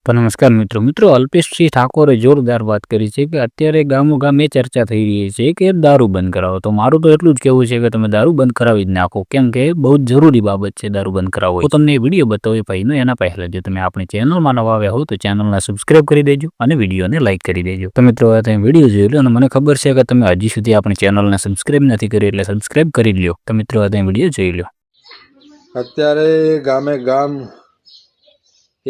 તો નમસ્કાર મિત્રો અલ્પેશસિંહ ઠાકોરે જોરદાર વાત કરી છે કે અત્યારે ગામોગામ એ ચર્ચા થઈ રહી છે કે દારૂ બંધ કરાવો. તો મારું તો એટલું જ કહેવું છે કે તમે દારૂ બંધ કરાવી જ નાખો, કેમ કે બહુ જ જરૂરી બાબત છે દારૂ બંધ કરાવવો. તો તમને વિડીયો બતાવ્યો ભાઈનો, એના પહેલા જો તમે આપણી ચેનલમાં નવા આવ્યા હો તો ચેનલને સબસ્ક્રાઇબ કરી દેજો અને વિડીયોને લાઇક કરી દેજો. તો મિત્રો તમે વિડીયો જોઈ લો અને મને ખબર છે કે તમે હજી સુધી આપણી ચેનલને સબસ્ક્રાઇબ નથી કરી, એટલે સબસ્ક્રાઇબ કરી લ્યો. તો મિત્રો તમે વિડીયો જોઈ લો. અત્યારે ગામે ગામ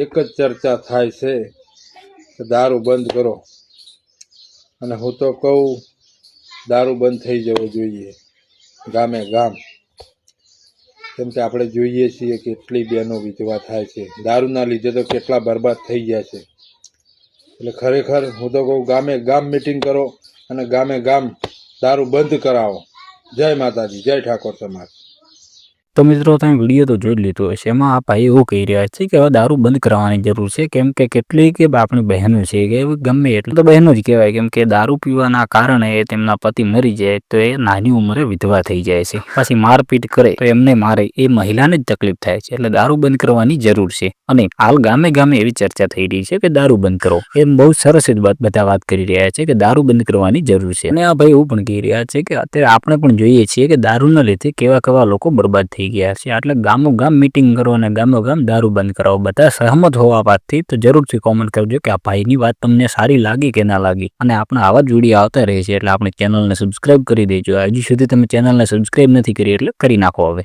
એક જ ચર્ચા થાય છે કે દારૂ બંધ કરો, અને હું તો કહું દારૂ બંધ થઈ જવો જોઈએ ગામે ગામ. કેમ કે આપણે જોઈએ છીએ કેટલી બહેનો વિધવા થાય છે દારૂના લીધે, તો કેટલા બરબાદ થઈ ગયા છે. એટલે ખરેખર હું તો કહું ગામે ગામ મિટિંગ કરો અને ગામે ગામ દારૂ બંધ કરાવો. જય માતાજી, જય ઠાકોર સમાજ. તો મિત્રો તમે વિડીયો તો જોઈ લીધો હશે. એમાં આ ભાઈ એવું કહી રહ્યા છે કે હવે દારૂ બંધ કરવાની જરૂર છે, કેમ કે કેટલીક આપણી બહેનો છે કે ગમે એટલે તો બહેનો જ કહેવાય, કેમ કે દારૂ પીવાના કારણે તેમના પતિ મરી જાય તો એ નાની ઉંમરે વિધવા થઈ જાય છે, પછી મારપીટ કરે તો એમને મારે એ મહિલાને જ તકલીફ થાય છે. એટલે દારૂ બંધ કરવાની જરૂર છે, અને હાલ ગામે ગામે એવી ચર્ચા થઈ રહી છે કે દારૂ બંધ કરો. એમ બહુ સરસ જ બધા વાત કરી રહ્યા છે કે દારૂ બંધ કરવાની જરૂર છે. અને આ ભાઈ એવું પણ કહી રહ્યા છે કે અત્યારે આપણે પણ જોઈએ છીએ કે દારૂના લીધે કેવા લોકો બરબાદ થઈ ગયા છે. એટલે ગામો ગામ મીટિંગ કરો અને ગામો ગામ દારૂ બંધ કરાવો. બધા સહમત હોવા વાતથી તો જરૂરથી કોમેન્ટ કરજો કે આ ભાઈની વાત તમને સારી લાગી કે ના લાગી. અને આપણા આવા જ વિડીયો આવતા રહે છે, એટલે આપણે ચેનલને સબસ્ક્રાઇબ કરી દેજો. હજી સુધી તમે ચેનલને સબસ્ક્રાઇબ નથી કરી એટલે કરી નાખો હવે.